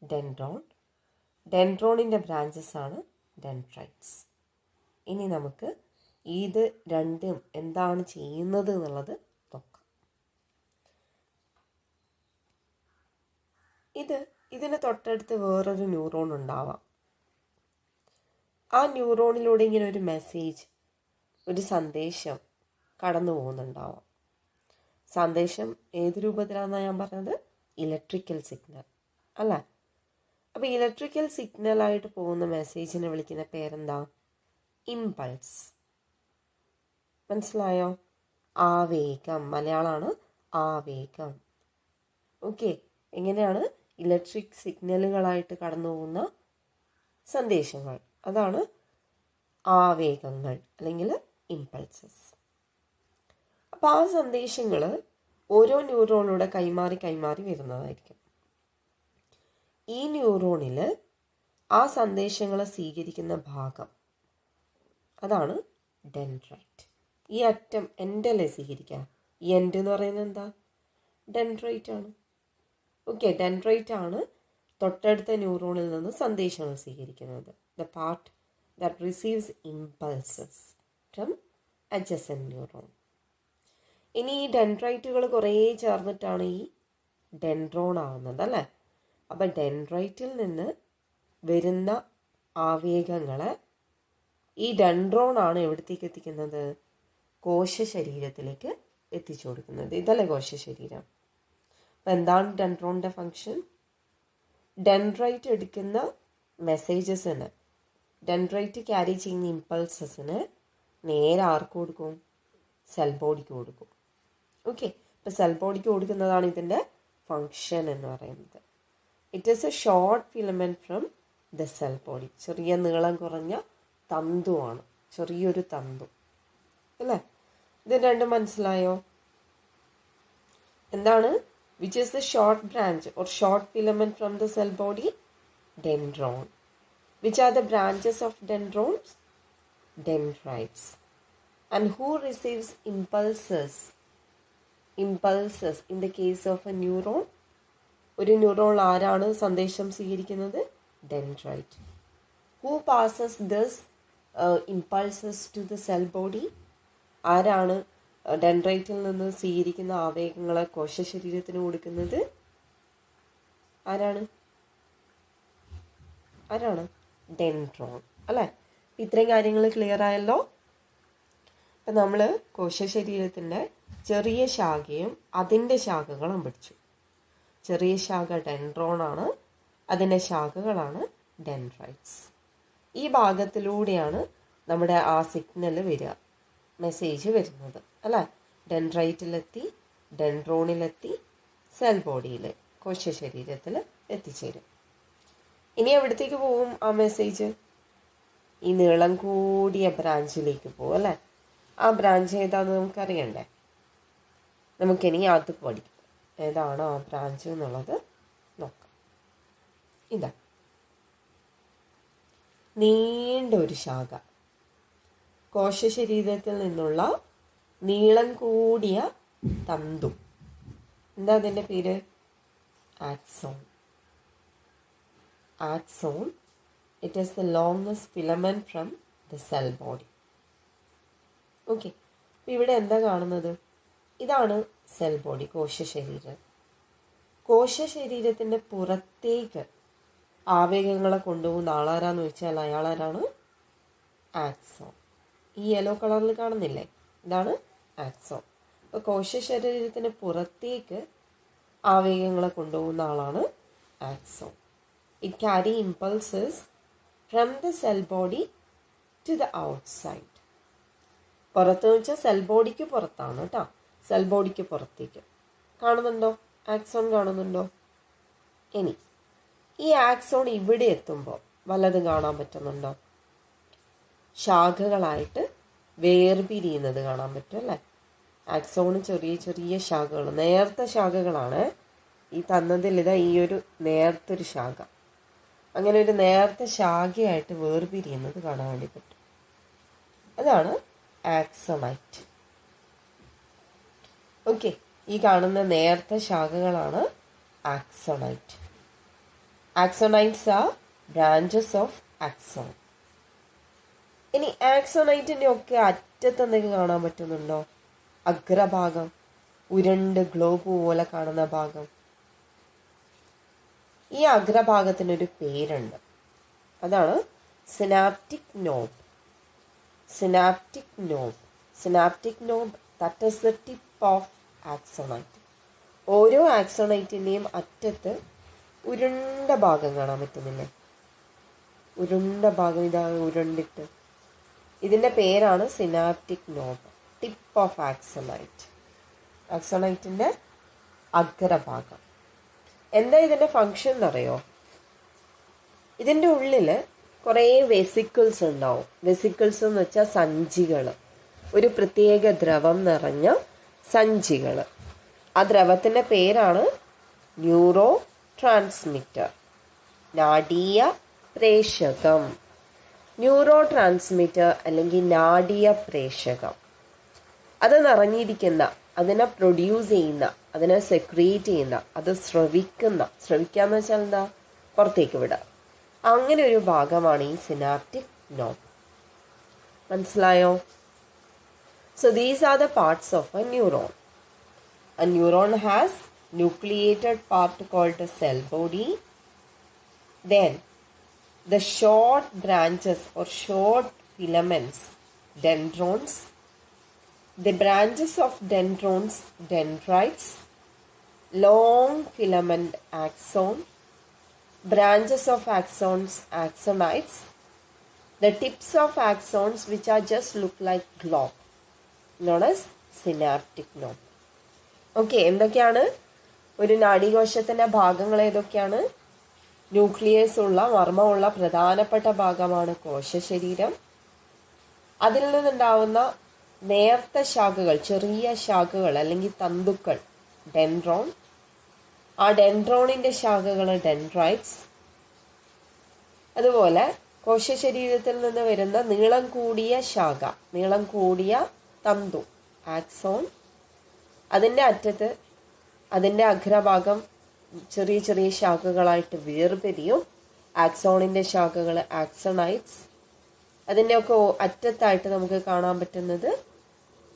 Speaker 1: ഡെൻഡ്രോൺ. ഡെൻഡ്രോണിൻ്റെ ബ്രാഞ്ചസ് ആണ് ഡെൻഡ്രൈറ്റ്സ്. ഇനി നമുക്ക് ഇത് രണ്ടും എന്താണ് ചെയ്യുന്നത് എന്നുള്ളത് നോക്കാം. ഇതിന് തൊട്ടടുത്ത് വേറൊരു ന്യൂറോൺ ഉണ്ടാവാം. ആ ന്യൂറോണിലൂടെ ഇങ്ങനെ ഒരു മെസ്സേജ്, ഒരു സന്ദേശം കടന്നു പോകുന്നുണ്ടാവാം. സന്ദേശം ഏത് രൂപത്തിലാണെന്നാണ് ഞാൻ പറഞ്ഞത്? ഇലക്ട്രിക്കൽ സിഗ്നൽ അല്ലേ? അപ്പോൾ ഇലക്ട്രിക്കൽ സിഗ്നലായിട്ട് പോകുന്ന മെസ്സേജിനെ വിളിക്കുന്ന പേരെന്താ? ഇമ്പൾസ്. മനസ്സിലായോ? ആവേഗം, മലയാളമാണ് ആവേഗം. ഓക്കെ, എങ്ങനെയാണ് ഇലക്ട്രിക് സിഗ്നലുകളായിട്ട് കടന്നു പോകുന്ന സന്ദേശങ്ങൾ, അതാണ് ആവേഗങ്ങൾ അല്ലെങ്കിൽ ഇമ്പൾസസ്. അപ്പോൾ ആ സന്ദേശങ്ങൾ ഓരോ ന്യൂറോണിലൂടെ കൈമാറി വരുന്നതായിരിക്കും. ഈ ന്യൂറോണിൽ ആ സന്ദേശങ്ങളെ സ്വീകരിക്കുന്ന ഭാഗം അതാണ് ഡെൻഡ്രൈറ്റ്. ഈ അറ്റം എൻഡല്ലേ സ്വീകരിക്കുക. ഈ എൻഡ് എന്ന് പറയുന്നത് എന്താ? ഡെൻഡ്രൈറ്റ് ആണ്. ഓക്കെ, ഡെൻഡ്രൈറ്റ് ആണ് തൊട്ടടുത്ത ന്യൂറോണിൽ നിന്ന് സന്ദേശങ്ങൾ സ്വീകരിക്കുന്നത്. The part that receives impulses from adjacent neuron. ഇനി ഈ ഡെൻഡ്രൈറ്റുകൾ കുറേ ചേർന്നിട്ടാണ് ഈ ഡെൻഡ്രോൺ ആവുന്നത് അല്ലേ? അപ്പം ഡെൻഡ്രൈറ്റിൽ നിന്ന് വരുന്ന ആവേഗങ്ങളെ ഈ ഡെൻഡ്രോൺ ആണ് എവിടത്തേക്ക് എത്തിക്കുന്നത്? കോശ ശരീരത്തിലേക്ക് എത്തിച്ചു കൊടുക്കുന്നത്. ഇതല്ലേ കോശ ശരീരം. അപ്പം എന്താണ് ഡെൻഡ്രോണിൻ്റെ ഫങ്ഷൻ? ഡെൻഡ്രൈറ്റ് എടുക്കുന്ന മെസ്സേജസിന്, ഡെൻഡ്രൈറ്റ് ക്യാരി ചെയ്യുന്ന ഇമ്പൾസസിന് നേരെ ആർക്ക് കൊടുക്കും? സെൽ ബോഡിക്ക് കൊടുക്കും. ഓക്കെ, ഇപ്പം സെൽ ബോഡിക്ക് കൊടുക്കുന്നതാണ് ഇതിൻ്റെ ഫങ്ഷൻ എന്ന് പറയുന്നത്. It is A short filament from the cell body. ചെറിയ നീളം കുറഞ്ഞ തന്തുവാണ്, ചെറിയൊരു തന്തു അല്ലേ? ഇത് രണ്ടും മനസ്സിലായോ? എന്താണ്? Which is the short branch or short filament from the cell body? Dendron. Which are the branches of dendrons? Dendrites. And who receives impulses? Impulses in the case of a neuron. ഒരു neuron ആരാണ് സന്ദേശം സ്വീകരിക്കുന്നത്? Dendrite. Who passes this impulses to the cell body? ആരാണ് ഡെൻഡ്രൈറ്റിൽ നിന്ന് സ്വീകരിക്കുന്ന ആവേഗങ്ങളെ കോശ ശരീരത്തിന് കൊടുക്കുന്നത്? ആരാണ്? ഡെൻഡ്രോൺ അല്ലേ? ഇത്രയും കാര്യങ്ങൾ ക്ലിയർ ആയല്ലോ. അപ്പം നമ്മൾ കോശശരീരത്തിൻ്റെ ചെറിയ ശാഖയും അതിൻ്റെ ശാഖകളും പഠിച്ചു. ചെറിയ ശാഖ ഡെൻഡ്രോണാണ്, അതിൻ്റെ ശാഖകളാണ് ഡെൻഡ്രൈറ്റ്സ്. ഈ ഭാഗത്തിലൂടെയാണ് നമ്മുടെ ആ സിഗ്നൽ വരിക, മെസ്സേജ് വരുന്നത് അല്ലേ. ഡെൻഡ്രൈറ്റിലെത്തി, ഡെൻഡ്രോണിലെത്തി, സെൽ ബോഡിയിൽ കോശശരീരത്തിൽ എത്തിച്ചേരും. ഇനി എവിടത്തേക്ക് പോകും ആ മെസ്സേജ്? ഈ നീളം കൂടിയ ബ്രാഞ്ചിലേക്ക് പോകും അല്ലേ. ആ ബ്രാഞ്ച് ഏതാണെന്ന് നമുക്കറിയണ്ടേ. നമുക്കിനി അത് പഠിക്കും. ഏതാണോ ആ ബ്രാഞ്ച് എന്നുള്ളത് നോക്കാം. ഇതാ നീണ്ട ഒരു ശാഖ, കോശശരീരത്തിൽ നിന്നുള്ള നീളം കൂടിയ തന്തു. എന്താ അതിൻ്റെ പേര്? Axon. Axon, it is the longest filament from the cell body. Okay, അപ്പോൾ ഇവിടെ എന്താ കാണുന്നത്? ഇതാണ് സെൽ ബോഡി, കോശശരീരം. കോശശരീരത്തിൻ്റെ പുറത്തേക്ക് ആവേഗങ്ങളെ കൊണ്ടുപോകുന്ന ആളാരാന്ന് വെച്ചാൽ അയാളാരാണ്? ആക്സോൺ. ഈ യെല്ലോ കളറിൽ കാണുന്നില്ലേ, ഇതാണ് ആക്സോൺ. അപ്പോൾ കോശശരീരത്തിന് പുറത്തേക്ക് ആവേഗങ്ങളെ കൊണ്ടുപോകുന്ന ആളാണ് axon. It carry impulses from the cell body to the outside. പുറത്തെന്ന് വെച്ചാൽ സെൽ ബോഡിക്ക് പുറത്താണ് കേട്ടോ, സെൽ ബോഡിക്ക് പുറത്തേക്ക്. കാണുന്നുണ്ടോ? ആക്സോൺ കാണുന്നുണ്ടോ? ഇനി ഈ ആക്സോൺ ഇവിടെ എത്തുമ്പോൾ വല്ലതും കാണാൻ പറ്റുന്നുണ്ടോ? ശാഖകളായിട്ട് വേർപിരിയുന്നത് കാണാൻ പറ്റും അല്ലേ. ആക്സോണ് ചെറിയ ചെറിയ ശാഖകൾ, നേർത്ത ശാഖകളാണ്. ഈ തന്നതിൽ ഇതാ ഈ ഒരു നേർത്തൊരു ശാഖ, അങ്ങനെ ഒരു നേർത്ത ശാഖയായിട്ട് വേർപിരിയുന്നത് കാണാൻ വേണ്ടി പറ്റും. അതാണ് ആക്സോണൈറ്റ്. ഓക്കെ, ഈ കാണുന്ന നേർത്ത ശാഖകളാണ് ആക്സോണൈറ്റ്. ആക്സോണൈറ്റ്സ് ആർ ബ്രാഞ്ചസ് ഓഫ് ആക്സോൺ. ഇനി ആക്സോണൈറ്റിൻ്റെ ഒക്കെ അറ്റത്ത് എന്തെങ്കിലും കാണാൻ പറ്റുന്നുണ്ടോ? അഗ്രഭാഗം, ഉരുണ്ട് ഗ്ലോബ് പോലെ കാണുന്ന ഭാഗം. ഈ അഗ്രഭാഗത്തിനൊരു പേരുണ്ട്, അതാണ് synaptic knob. Synaptic knob, synaptic knob, that is the tip of axonite. ഓരോ ആക്സോണൈറ്റിൻ്റെയും അറ്റത്ത് ഉരുണ്ട ഭാഗം കാണാൻ പറ്റുന്നില്ലേ? ഉരുണ്ട ഭാഗം, ഇതാണ് ഉരുണ്ടിട്ട്. ഇതിൻ്റെ പേരാണ് സിനാപ്റ്റിക് നോബ്, ടിപ്പ് ഓഫ് ആക്സോണൈറ്റ്. ആക്സോണൈറ്റിൻ്റെ അഗ്രഭാഗം. എന്താ ഇതിൻ്റെ ഫങ്ഷൻ എന്നറിയോ? ഇതിൻ്റെ ഉള്ളിൽ കുറേ വെസിക്കിൾസ് ഉണ്ടാവും. വെസിക്കിൾസ് എന്ന് വെച്ചാൽ സഞ്ചികൾ, ഒരു പ്രത്യേക ദ്രവം നിറഞ്ഞ സഞ്ചികൾ. ആ ദ്രവത്തിൻ്റെ പേരാണ് ന്യൂറോ ട്രാൻസ്മിറ്റർ, നാഡീയ പ്രേഷകം. ന്യൂറോ ട്രാൻസ്മിറ്റർ അല്ലെങ്കിൽ നാഡീയ പ്രേഷകം. അത് നിറഞ്ഞിരിക്കുന്ന, അതിനെ പ്രൊഡ്യൂസ് ചെയ്യുന്ന, അതിനെ സെക്രീറ്റ് ചെയ്യുന്ന, അത് ശ്രവിക്കുക എന്ന് വെച്ചാൽ എന്താ? പുറത്തേക്ക് വിടുക. അങ്ങനെ ഒരു ഭാഗമാണ് ഈ സിനാപ്റ്റിക് നോബ്. മനസ്സിലായോ? So these are the parts of a neuron. A neuron has nucleated part called a cell body. Then the short branches or short filaments, dendrons. The branches of dendrons, dendrites. Long filament axon. Branches of axons, axonites. The tips of axons which are just look like globe, known as synaptic nobe. Okay, എന്തൊക്കെയാണ് ഒരു നാഡീകോശത്തിൻ്റെ ഭാഗങ്ങൾ? ഏതൊക്കെയാണ്? Nucleus ഉള്ള, മർമ്മമുള്ള പ്രധാനപ്പെട്ട ഭാഗമാണ് കോശശരീരം. അതിൽ നിന്നുണ്ടാവുന്ന നേർത്ത ശാഖകൾ, ചെറിയ ശാഖകൾ അല്ലെങ്കിൽ തന്തുക്കൾ, ഡെൻഡ്രോൺ. ആ ഡെൻഡ്രോണിൻ്റെ ശാഖകൾ ഡെൻഡ്രൈറ്റ്സ്. അതുപോലെ കോശശരീരത്തിൽ നിന്ന് വരുന്ന നീളം കൂടിയ ശാഖ, നീളം കൂടിയ തന്തു, ആക്സോൺ. അതിൻ്റെ അറ്റത്ത്, അതിൻ്റെ അഗ്രഭാഗം ചെറിയ ചെറിയ ശാഖകളായിട്ട് വേർപിരിയും. ആക്സോണിൻ്റെ ശാഖകൾ ആക്സോണൈറ്റ്സ്. അതിൻ്റെയൊക്കെ അറ്റത്തായിട്ട് നമുക്ക് കാണാൻ പറ്റുന്നത്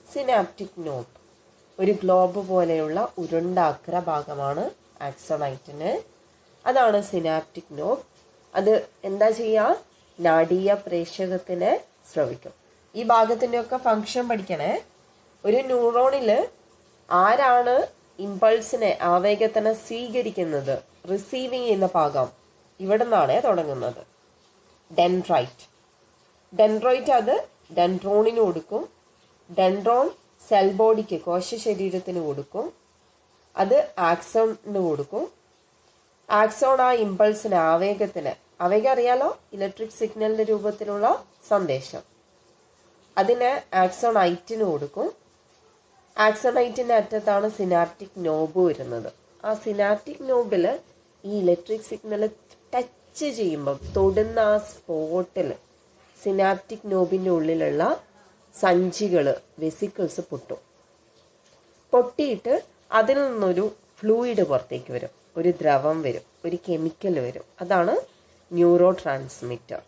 Speaker 1: സിനാപ്റ്റിക് നോബ്, ഒരു ഗ്ലോബ് പോലെയുള്ള ഉരുണ്ട അഗ്രഭാഗമാണ് ആക്സോണൈറ്റിന്. അതാണ് സിനാപ്റ്റിക് നോബ്. അത് എന്താ ചെയ്യുക? നാഡീയ പ്രേഷകത്തിനെ സ്രവിക്കും. ഈ ഭാഗത്തിൻ്റെയൊക്കെ ഫങ്ഷൻ പഠിക്കണേ. ഒരു ന്യൂറോണിൽ ആരാണ് ഇമ്പൾസിനെ, ആവേഗത്തിനെ സ്വീകരിക്കുന്നത്, റിസീവിങ് ചെയ്യുന്ന ഭാഗം ഇവിടെ നിന്നാണ് തുടങ്ങുന്നത്. ഡെൻഡ്രൈറ്റ്. ഡെൻഡ്രൈറ്റ് അത് ഡെൻഡ്രോണിന് കൊടുക്കും. ഡെൻഡ്രോൺ സെൽ ബോഡിക്ക്, കോശ ശരീരത്തിന് കൊടുക്കും. അത് ആക്സോണിന് കൊടുക്കും. ആക്സോൺ ആ ഇമ്പൾസിന്, ആവേഗത്തിന്, ആവേഗം അറിയാലോ, ഇലക്ട്രിക് സിഗ്നലിന്റെ രൂപത്തിലുള്ള സന്ദേശം, അതിന് ആക്സോണൈറ്റിന് കൊടുക്കും. ആക്സോണൈറ്റിന്റെ അറ്റത്താണ് സിനാപ്റ്റിക് നോബ് വരുന്നത്. ആ സിനാപ്റ്റിക് നോബിൽ ഈ ഇലക്ട്രിക് സിഗ്നൽ ടച്ച് ചെയ്യുമ്പം, തൊടുന്ന ആ സ്പോട്ടിൽ സിനാപ്റ്റിക് നോബിന്റെ ഉള്ളിലുള്ള സഞ്ചികൾ, വെസിക്കിൾസ് പൊട്ടും. പൊട്ടിയിട്ട് അതിൽ നിന്നൊരു ഫ്ലൂയിഡ് പുറത്തേക്ക് വരും, ഒരു ദ്രവം വരും, ഒരു കെമിക്കൽ വരും. അതാണ് ന്യൂറോ ട്രാൻസ്മിറ്റർ,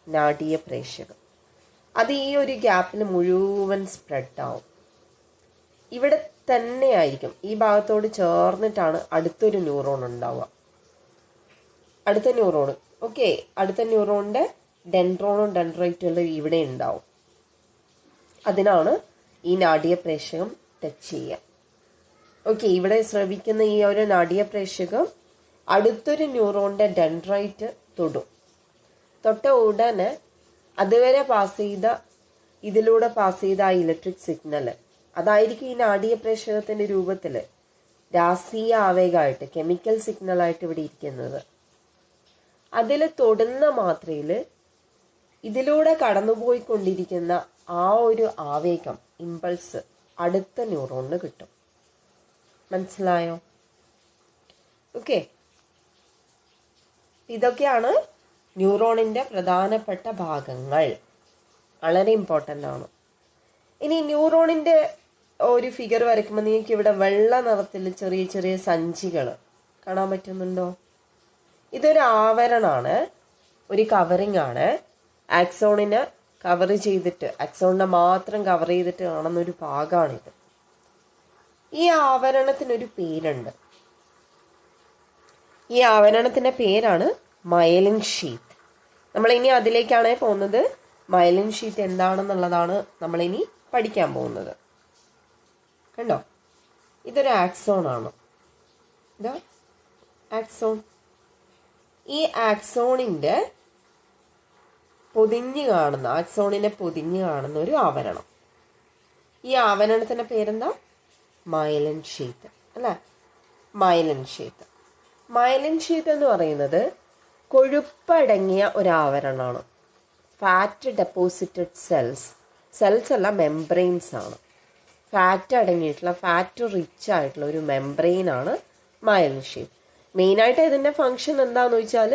Speaker 1: നാഡീയ പ്രേഷകം. അത് ഈ ഒരു ഗ്യാപ്പിൽ മുഴുവൻ സ്പ്രെഡ് ആവും. ഇവിടെ തന്നെ ആയിരിക്കും, ഈ ഭാഗത്തോട് ചേർന്നിട്ടാണ് അടുത്തൊരു ന്യൂറോൺ ഉണ്ടാവുക. അടുത്ത ന്യൂറോൺ, ഓക്കെ, അടുത്ത ന്യൂറോണിന്റെ ഡെൻഡ്രോണും ഡെൻഡ്രൈറ്റും ഇവിടെ ഉണ്ടാവും. അതിനാണ് ഈ നാഡീയ പ്രേഷകം ടച്ച് ചെയ്യുക. ഓക്കെ, ഇവിടെ സ്രവിക്കുന്ന ഈ ഒരു നാഡീയ പ്രേഷകം അടുത്തൊരു ന്യൂറോണിന്റെ ഡെൻഡ്രൈറ്റ് തൊടും. തൊട്ട ഉടനെ അതുവരെ ഇതിലൂടെ പാസ് ചെയ്ത ആ ഇലക്ട്രിക് സിഗ്നൽ, അതായിരിക്കും ഈ നാഡീയ പ്രേഷകത്തിന്റെ രൂപത്തിൽ രാസീയ ആവേഗമായിട്ട്, കെമിക്കൽ സിഗ്നലായിട്ട് ഇവിടെ ഇരിക്കുന്നത്. അതിൽ തൊടുന്ന മാത്രയിൽ ഇതിലൂടെ കടന്നുപോയിക്കൊണ്ടിരിക്കുന്ന ആ ഒരു ആവേഗം, ഇമ്പൾസ് അടുത്ത ന്യൂറോണിന് കിട്ടും. മനസ്സിലായോ? ഓക്കെ, ഇതൊക്കെയാണ് ന്യൂറോണിന്റെ പ്രധാനപ്പെട്ട ഭാഗങ്ങൾ. വളരെ ഇമ്പോർട്ടൻ്റ് ആണ്. ഇനി ന്യൂറോണിന്റെ ഒരു ഫിഗർ വരയ്ക്കുമ്പോൾ നിങ്ങൾക്ക് ഇവിടെ വെള്ള നിറത്തിൽ ചെറിയ ചെറിയ സഞ്ചികൾ കാണാൻ പറ്റുന്നുണ്ടോ? ഇതൊരു ആവരണമാണ്, ഒരു കവറിങ് ആണ്. ആക്സോണിനെ കവർ ചെയ്തിട്ട്, ആക്സോണിനെ മാത്രം കവർ ചെയ്തിട്ട് കാണുന്ന ഒരു ഭാഗമാണിത്. ഈ ആവരണത്തിനൊരു പേരുണ്ട്. ഈ ആവരണത്തിന്റെ പേരാണ് മയലിൻ ഷീത്ത്. നമ്മളിനി അതിലേക്കാണ് പോകുന്നത്. മയലിൻ ഷീറ്റ് എന്താണെന്നുള്ളതാണ് നമ്മളിനി പഠിക്കാൻ പോകുന്നത്. കണ്ടോ, ഇതൊരു ആക്സോൺ ആണ്. ഇതാ ആക്സോൺ. ഈ ആക്സോണിന്റെ ആക്സോണിനെ പൊതിഞ്ഞ് കാണുന്ന ഒരു ആവരണം. ഈ ആവരണത്തിന്റെ പേരെന്താ? മയലിൻ ഷീത്ത് അല്ലെ? Myelin sheath. മയലിൻ ഷീത്ത് എന്ന് പറയുന്നത് കൊഴുപ്പടങ്ങിയ ഒരു ആവരണമാണ്. ഫാറ്റ് ഡെപ്പോസിറ്റഡ് സെൽസ് അല്ല, മെംബ്രെയിൻസ് ആണ്. ഫാറ്റ് അടങ്ങിയിട്ടുള്ള, ഫാറ്റ് റിച്ച് ആയിട്ടുള്ള ഒരു മെംബ്രെയിൻ ആണ് മയലിൻ ഷീത്ത്. മെയിനായിട്ട് ഇതിന്റെ ഫങ്ഷൻ എന്താന്ന് വെച്ചാൽ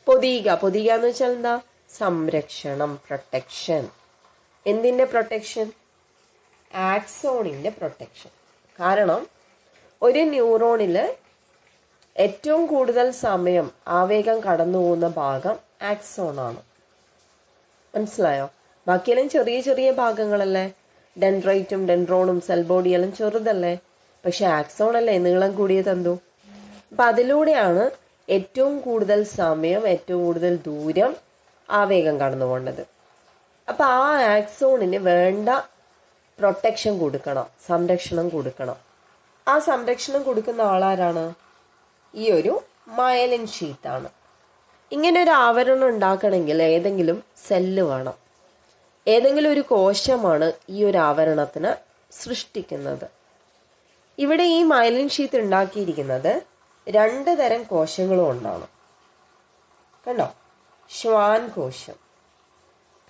Speaker 1: പൊതിയുക എന്ന് വെച്ചാൽ എന്താ? സംരക്ഷണം, പ്രൊട്ടക്ഷൻ. എന്തിന്റെ പ്രൊട്ടക്ഷൻ? ആക്സോണിന്റെ പ്രൊട്ടക്ഷൻ. കാരണം ഒരു ന്യൂറോണിൽ ഏറ്റവും കൂടുതൽ സമയം ആവേഗം കടന്നു പോകുന്ന ഭാഗം ആക്സോൺ ആണ്. മനസ്സിലായോ? ബാക്കിയെല്ലാം ചെറിയ ചെറിയ ഭാഗങ്ങളല്ലേ, ഡെൻഡ്രൈറ്റും ഡെൻഡ്രോണും സെൽ ബോഡിയെല്ലാം ചെറുതല്ലേ. പക്ഷെ ആക്സോൺ അല്ലേ നീളം കൂടിയ തന്തു. അപ്പം അതിലൂടെയാണ് ഏറ്റവും കൂടുതൽ സമയം, ഏറ്റവും കൂടുതൽ ദൂരം ആവേഗം കടന്നു പോകേണ്ടത്. അപ്പം ആ ആക്സോണിന് വേണ്ട പ്രൊട്ടക്ഷൻ കൊടുക്കണം, സംരക്ഷണം കൊടുക്കണം. ആ സംരക്ഷണം കൊടുക്കുന്ന ആളാരാണ്? ഈ ഒരു മയലിൻ ഷീത്താണ്. ഇങ്ങനെ ഒരു ആവരണം ഉണ്ടാക്കണമെങ്കിൽ ഏതെങ്കിലും സെല്ല് വേണം, ഏതെങ്കിലും ഒരു കോശമാണ് ഈ ഒരു ആവരണത്തിന് സൃഷ്ടിക്കുന്നത്. ഇവിടെ ഈ മയലിൻ ഷീത്ത് ഉണ്ടാക്കിയിരിക്കുന്നത് 2 തരം കോശങ്ങളും കൊണ്ടാണ്. കണ്ടോ, ശ്വാൻ കോശം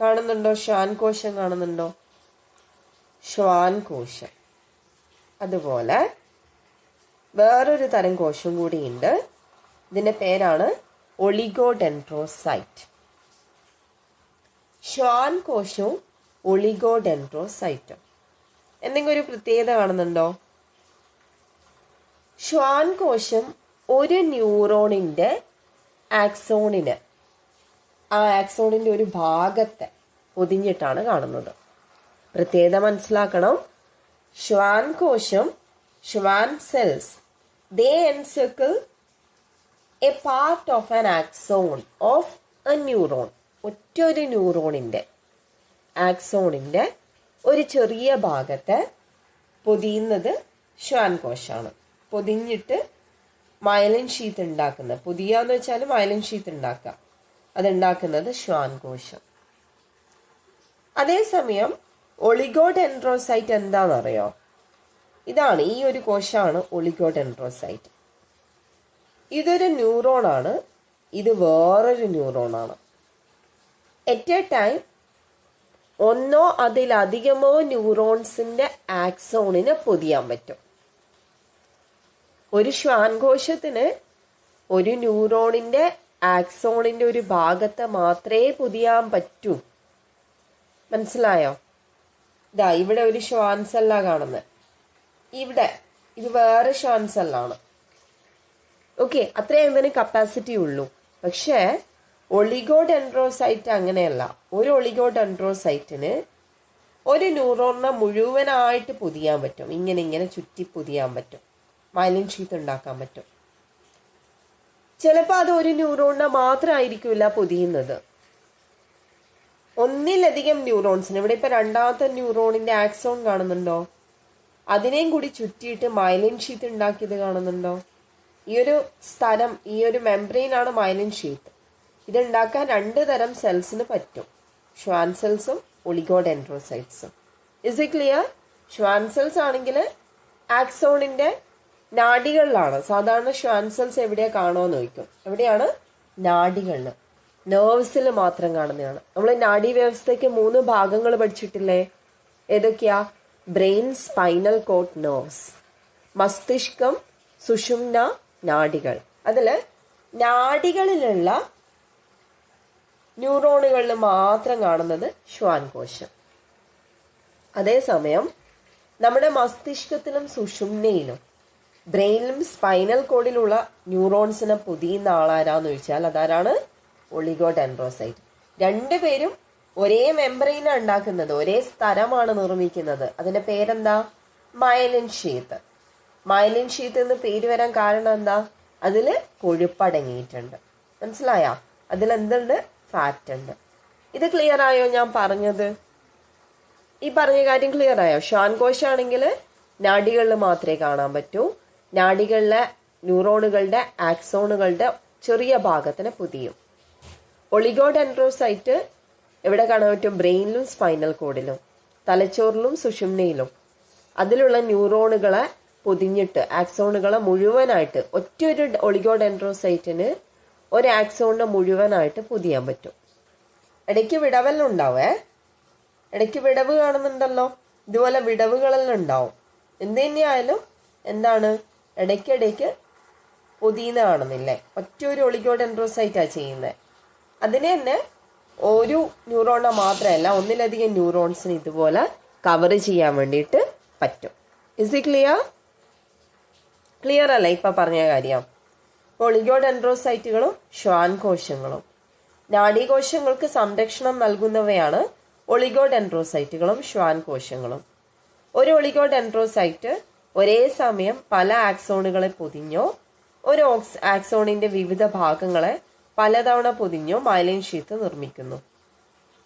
Speaker 1: കാണുന്നുണ്ടോ? ശ്വാൻ കോശം കാണുന്നുണ്ടോ? ശ്വാൻ കോശം. അതുപോലെ വേറൊരു തരം കോശം കൂടിയുണ്ട്. ഇതിന്റെ പേരാണ് ഒളിഗോഡെൻഡ്രോസൈറ്റ്. ശ്വാൻ കോശവും ഒളിഗോഡെൻഡ്രോസൈറ്റും എന്തെങ്കിലും ഒരു പ്രത്യേകത കാണുന്നുണ്ടോ? ശ്വാൻ കോശം ഒരു ന്യൂറോണിന്റെ ആക്സോണിന്, ആ ആക്സോണിന്റെ ഒരു ഭാഗത്തെ പൊതിഞ്ഞിട്ടാണ് കാണുന്നത്. പ്രത്യേകത മനസ്സിലാക്കണം. ശ്വാൻ കോശം, ശ്വാൻ cells, they encircle a part of an axon of a neuron. ഒറ്റൊരു ന്യൂറോണിൻ്റെ ആക്സോണിൻ്റെ ഒരു ചെറിയ ഭാഗത്തെ പൊതിയുന്നത് ശ്വാൻകോശാണ്. പൊതിഞ്ഞിട്ട് മൈലിൻ ഷീത്ത് ഉണ്ടാക്കുന്നത്, പൊതിയാന്ന് വെച്ചാൽ മൈലിൻ ഷീത്ത് ഉണ്ടാക്കുക, അതുണ്ടാക്കുന്നത് ശ്വാൻകോശം. അതേസമയം ഒളിഗോഡെൻഡ്രോസൈറ്റ് എന്താണെന്നറിയോ? ഇതാണ്, ഈ ഒരു കോശമാണ് ഒളിഗോഡെൻഡ്രോസൈറ്റ്. ഇതൊരു ന്യൂറോണാണ്, ഇത് വേറൊരു ന്യൂറോണാണ്. അറ്റ് എ ടൈം ഒന്നോ അതിലധികമോ ന്യൂറോൺസിന്റെ ആക്സോണിന് പൊതിയാൻ പറ്റും. ഒരു ശ്വാൻകോശത്തിന് ഒരു ന്യൂറോണിന്റെ ആക്സോണിന്റെ ഒരു ഭാഗത്തെ മാത്രമേ പൊതിയാൻ പറ്റൂ. മനസ്സിലായോ? ഇതാ ഇവിടെ ഒരു ശ്വാൻ സെല്ലാ കാണുന്നത്, ഇവിടെ ഇത് വേറെ ശ്വാൻ സെല്ലാണ്. ഓക്കെ, അത്രേ എന്തിന് കപ്പാസിറ്റി ഉള്ളൂ. പക്ഷേ ഒളിഗോഡെൻഡ്രോസൈറ്റ് അങ്ങനെയല്ല. ഒരു ഒളിഗോഡെൻഡ്രോസൈറ്റിന് ഒരു ന്യൂറോണിനെ മുഴുവനായിട്ട് പൊതിയാൻ പറ്റും, ഇങ്ങനെ ചുറ്റി പൊതിയാൻ പറ്റും, മൈലിൻ ഷീത്ത് ഉണ്ടാക്കാൻ പറ്റും. ചിലപ്പോൾ അത് ഒരു ന്യൂറോണിനെ മാത്രമായിരിക്കില്ല പൊതിയുന്നത്, ഒന്നിലധികം ന്യൂറോൺസിന്. ഇവിടെ ഇപ്പൊ രണ്ടാമത്തെ ന്യൂറോണിന്റെ ആക്സോൺ കാണുന്നുണ്ടോ? അതിനെയും കൂടി ചുറ്റിയിട്ട് മൈലിൻ ഷീത്ത് ഉണ്ടാക്കിയത് കാണുന്നുണ്ടോ? ഈ ഒരു സ്ഥലം, ഈ ഒരു മെംബ്രെയിനാണ് മൈലിൻ ഷീത്ത്. ഇതുണ്ടാക്കാൻ 2 തരം സെൽസിന് പറ്റും, ഷ്വാൻ സെൽസും ഒളിഗോഡെൻഡ്രോസൈറ്റ്സും. Is it clear? Schwann cells ആണെങ്കിൽ ആക്സോണിന്റെ നാഡികളിലാണ്. സാധാരണ ഷ്വാൻ സെൽസ് എവിടെയാ കാണുമെന്ന് ചോദിക്കും. എവിടെയാണ്? നാഡികളിൽ, നെർവ്സിൽ മാത്രം കാണുന്നതാണ്. നമ്മൾ നാഡീ വ്യവസ്ഥയ്ക്ക് 3 ഭാഗങ്ങൾ പഠിച്ചിട്ടില്ലേ? ഏതൊക്കെയാ? Brain, spinal code, nerves. മസ്തിഷ്കം, സുഷുമ്ന, നാഡികൾ. അതില് നാഡികളിലുള്ള ന്യൂറോണുകളിൽ മാത്രം കാണുന്നത് ശ്വാൻകോശം. അതേസമയം നമ്മുടെ മസ്തിഷ്കത്തിലും സുഷുമ്നയിലും ബ്രെയിനിലും സ്പൈനൽ കോഡിലുള്ള ന്യൂറോൺസിനെ പൊതിയുന്ന ആളാരാന്ന് ചോദിച്ചാൽ അതാരാണ്? ഒളിഗോഡെൻഡ്രോസൈറ്റ്. 2 പേരും ഒരേ മെംബ്രെയിനാണ് ഉണ്ടാക്കുന്നത്, ഒരേ സ്ഥലമാണ് നിർമ്മിക്കുന്നത്. അതിന്റെ പേരെന്താ? Myelin sheath. മൈലിൻ ഷീത്ത് എന്ന് പേര് വരാൻ കാരണം എന്താ? അതില് കൊഴുപ്പടങ്ങിയിട്ടുണ്ട്. മനസ്സിലായോ? അതിലെന്തുണ്ട്? ഫാറ്റ് ഉണ്ട്. ഇത് ക്ലിയർ ആയോ ഞാൻ പറഞ്ഞത്? ഈ പറഞ്ഞ കാര്യം ക്ലിയർ ആയോ? ശ്വാൻകോശാണെങ്കിൽ നാഡികളിൽ മാത്രമേ കാണാൻ പറ്റൂ. നാഡികളിലെ ന്യൂറോണുകളുടെ ആക്സോണുകളുടെ ചെറിയ ഭാഗത്തിന് പൊതിയും. ഒളിഗോഡെൻഡ്രോസൈറ്റ് എവിടെ കാണാൻ പറ്റും? ബ്രെയിനിലും സ്പൈനൽ കോഡിലും, തലച്ചോറിലും സുഷുമ്നയിലും. അതിലുള്ള ന്യൂറോണുകളെ പൊതിഞ്ഞിട്ട് ആക്സോണുകളെ മുഴുവനായിട്ട്, ഒറ്റൊരു ഒളിഗോഡെൻഡ്രോസൈറ്റിന് ഒരു ആക്സോണിനെ മുഴുവനായിട്ട് പൊതിയാൻ പറ്റും. ഇടയ്ക്ക് വിടവെല്ലാം ഉണ്ടാവേ, ഇടയ്ക്ക് വിടവ് കാണുന്നുണ്ടല്ലോ, ഇതുപോലെ വിടവുകളെല്ലാം ഉണ്ടാവും. എന്ത് തന്നെയായാലും എന്താണ്, ഇടയ്ക്കിടയ്ക്ക് പൊതിയുന്ന കാണുന്നില്ലേ? ഒറ്റൊരു ഒളിഗോഡെൻഡ്രോസൈറ്റാ ചെയ്യുന്നത്. അതിന് തന്നെ ഒരു ന്യൂറോണിനെ മാത്രമല്ല, ഒന്നിലധികം ന്യൂറോൺസിന് ഇതുപോലെ കവർ ചെയ്യാൻ വേണ്ടിയിട്ട് പറ്റും. Is it clear? ക്ലിയർ അല്ലേ ഇപ്പൊ പറഞ്ഞ കാര്യം? ഒളിഗോഡെൻഡ്രോസൈറ്റുകളും ശ്വാൻകോശങ്ങളും. നാഡീകോശങ്ങൾക്ക് സംരക്ഷണം നൽകുന്നവയാണ് ഒളിഗോഡെൻഡ്രോസൈറ്റുകളും ശ്വാൻകോശങ്ങളും. ഒരു ഒളിഗോഡെൻഡ്രോസൈറ്റ് ഒരേ സമയം പല ആക്സോണുകളെ പൊതിഞ്ഞോ ഒരു ആക്സോണിന്റെ വിവിധ ഭാഗങ്ങളെ പലതവണ പൊതിഞ്ഞോ മൈലിൻ ഷീത്ത് നിർമ്മിക്കുന്നു.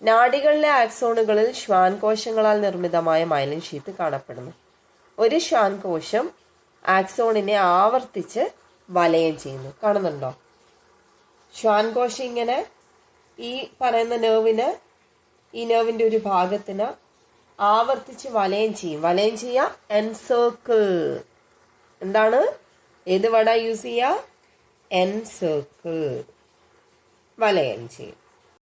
Speaker 1: നാഡികളിലെ ആക്സോണുകളിൽ ശ്വാൻകോശങ്ങളാൽ നിർമ്മിതമായ മൈലിൻ ഷീത്ത് കാണപ്പെടുന്നു. ഒരു ശ്വാൻകോശം ആക്സോണിനെ ആവർത്തിച്ച് വലയം ചെയ്യുന്നു. കാണുന്നുണ്ടോ? ശ്വാൻകോശം ഇങ്ങനെ ഈ പറയുന്ന നെർവിന്, ഈ നെർവിന്റെ ഒരു ഭാഗത്തിന് ആവർത്തിച്ച് വലയം ചെയ്യും. വലയം ചെയ്യാ എൻസർക്കിൾ. എന്താണ്? ഏത് വട യൂസ് ചെയ്യാ? എൻസർക്കിൾ. വലയം ചെയ്യും.